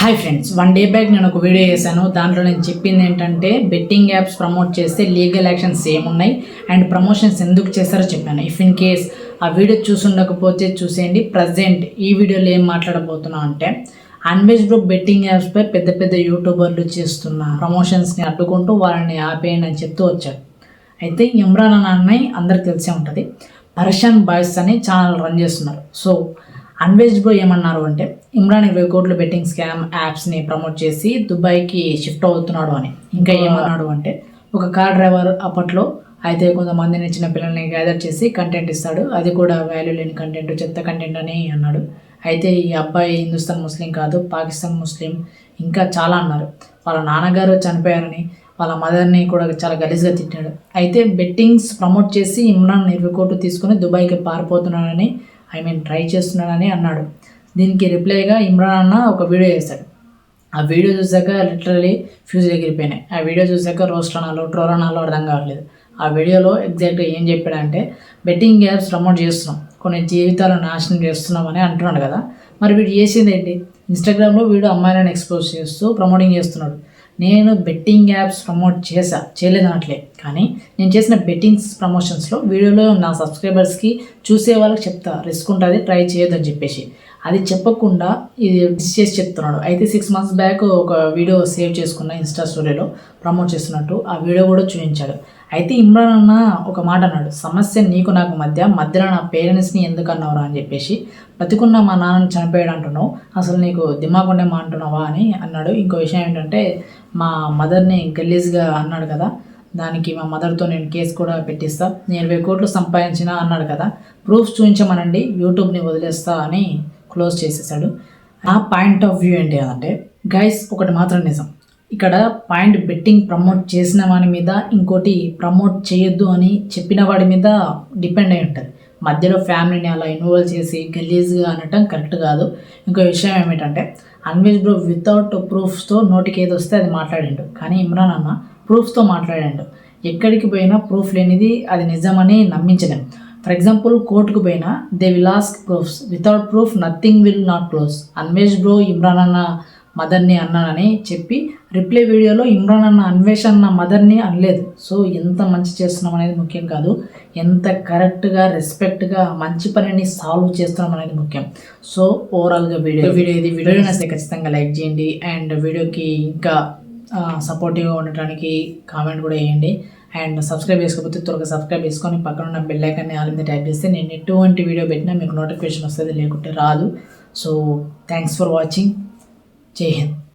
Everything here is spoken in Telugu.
హాయ్ ఫ్రెండ్స్, 1 డే బ్యాక్ నేను ఒక వీడియో చేశాను. దాంట్లో నేను చెప్పింది ఏంటంటే బెట్టింగ్ యాప్స్ ప్రమోట్ చేస్తే లీగల్ యాక్షన్స్ ఏమున్నాయి అండ్ ప్రమోషన్స్ ఎందుకు చేస్తారో చెప్పాను. ఇఫ్ ఇన్ కేస్ ఆ వీడియో చూసుండకపోతే చూసేయండి. ప్రజెంట్ ఈ వీడియోలో ఏం మాట్లాడబోతున్నా అంటే అన్వేజ్ గ్రూప్ బెట్టింగ్ యాప్స్పై పెద్ద పెద్ద యూట్యూబర్లు చేస్తున్న ప్రమోషన్స్ని అడ్డుకుంటూ వాళ్ళని ఆపేయండి అని చెప్తూ వచ్చాడు. అయితే ఇమ్రాన్ అన్న అన్నయ్య అందరికి తెలిసే ఉంటుంది. పర్షియన్ బాయ్స్ అని ఛానల్ రన్ చేస్తున్నారు. సో అన్వేజ్ బ్రో ఏమన్నారు అంటే ఇమ్రాన్ 20 కోట్ల బెట్టింగ్ స్కామ్ యాప్స్ని ప్రమోట్ చేసి దుబాయ్కి షిఫ్ట్ అవుతున్నాడు అని. ఇంకా ఏమన్నాడు అంటే ఒక కార్ డ్రైవర్ అప్పట్లో అయితే కొంతమందిని చిన్న పిల్లల్ని గ్యాదర్ చేసి కంటెంట్ ఇస్తాడు, అది కూడా వాల్యూ లేని కంటెంట్, చెత్త కంటెంట్ అని అన్నాడు. అయితే ఈ అబ్బాయి హిందుస్థాన్ ముస్లిం కాదు, పాకిస్తాన్ ముస్లిం, ఇంకా చాలా అన్నారు. వాళ్ళ నాన్నగారు చనిపోయారని, వాళ్ళ మదర్ని కూడా చాలా గలీజ్గా తిట్టాడు. అయితే బెట్టింగ్స్ ప్రమోట్ చేసి ఇమ్రాన్ 20 కోట్లు తీసుకొని దుబాయ్కి పారిపోతున్నాడని ట్రై చేస్తున్నాడని అన్నాడు. దీనికి రిప్లైగా ఇమ్రాన్ అన్న ఒక వీడియో చేశాడు. ఆ వీడియో చూసాక లిటరలీ ఫ్యూజ్ ఎగిరిపోయినాయి. ఆ వీడియో చూసాక రోస్ట్ అనాలో ట్రోల్ అనాలో అర్థం కావట్లేదు. ఆ వీడియోలో ఎగ్జాక్ట్గా ఏం చెప్పాడంటే బెట్టింగ్ యాప్స్ ప్రమోట్ చేస్తున్నాం, కొన్ని జీవితాలను నాశనం చేస్తున్నాం అని అంటున్నాడు కదా. మరి వీడు చేసింది ఏంటి? ఇన్స్టాగ్రామ్లో వీడు అమ్మాయిలను ఎక్స్పోజ్ చేస్తూ ప్రమోటింగ్ చేస్తున్నాడు. నేను బెట్టింగ్ యాప్స్ ప్రమోట్ చేయలేదనట్లే, కానీ నేను చేసిన బెట్టింగ్స్ ప్రమోషన్స్లో వీడియోలో నా సబ్స్క్రైబర్స్కి చూసే వాళ్ళకి చెప్తా, రిస్క్ ఉంటుంది, ట్రై చేయొద్దని చెప్పేసి. అది చెప్పకుండా ఇది మిస్ చేసి చెప్తున్నాడు. అయితే 6 months బ్యాక్ ఒక వీడియో సేవ్ చేసుకున్న ఇన్స్టా స్టోరీలో ప్రమోట్ చేస్తున్నట్టు ఆ వీడియో కూడా చూపించాడు. అయితే ఇమ్రాన్ అన్న ఒక మాట అన్నాడు, సమస్య నీకు నాకు మధ్యలో నా పేరెంట్స్ని ఎందుకు అన్నావురా అని చెప్పేసి. బతికున్న మా నాన్నని చనిపోయాడు అంటున్నావు, అసలు నీకు దిమాగుండే మా అంటున్నావా అని అన్నాడు. ఇంకో విషయం ఏంటంటే మా మదర్ని గలీజ్గా అన్నాడు కదా, దానికి మా మదర్తో నేను కేసు కూడా పెట్టిస్తా, నేను 20 కోట్లు సంపాదించిన అన్నాడు కదా, ప్రూఫ్స్ చూపించమనండి, యూట్యూబ్ని వదిలేస్తా అని క్లోజ్ చేసేసాడు. నా పాయింట్ ఆఫ్ వ్యూ ఏంటి అంటే గైస్, ఒకటి మాత్రం నిజం, ఇక్కడ పాయింట్ బెట్టింగ్ ప్రమోట్ చేసిన వాడి మీద, ఇంకోటి ప్రమోట్ చేయొద్దు అని చెప్పిన వాడి మీద డిపెండ్ అయి ఉంటుంది. మధ్యలో ఫ్యామిలీని అలా ఇన్వాల్వ్ చేసి గలీజ్గా అనటం కరెక్ట్ కాదు. ఇంకో విషయం ఏమిటంటే అన్వేజ్ బ్రో వితౌట్ ప్రూఫ్స్తో నోటికి ఏది వస్తే అది మాట్లాడిండు, కానీ ఇమ్రాన్ అన్న ప్రూఫ్స్తో మాట్లాడాడు. ఎక్కడికి పోయినా ప్రూఫ్ లేనిది అది నిజమని నమ్మించలేం. ఫర్ ఎగ్జాంపుల్ కోర్టుకు పోయినా they will ask proofs, without proof nothing will not close. Anyways bro Imran అన్న మదర్ని అన్నానని చెప్పి రిప్లై వీడియోలో ఇమ్రాన్ అన్న అన్వేష్ అన్న మదర్ని అనలేదు. సో ఎంత మంచి చేస్తున్నాం అనేది ముఖ్యం కాదు, ఎంత కరెక్ట్గా రెస్పెక్ట్గా మంచి పనిని సాల్వ్ చేస్తున్నాం అనేది ముఖ్యం. సో ఓవరాల్గా వీడియో నచ్చితే ఖచ్చితంగా లైక్ చేయండి అండ్ వీడియోకి ఇంకా సపోర్టివ్గా ఉండటానికి కామెంట్ కూడా వేయండి. అండ్ సబ్స్క్రైబ్ చేసుకోకపోతే త్వరగా సబ్స్క్రైబ్ చేసుకొని పక్కన ఉన్న బెల్ ఐకాన్ని ఆల్ మీద టైప్ చేస్తే నేను ఎటువంటి వీడియో పెట్టినా మీకు నోటిఫికేషన్ వస్తుంది, లేకుంటే రాదు. So thanks for watching. జై హింద్.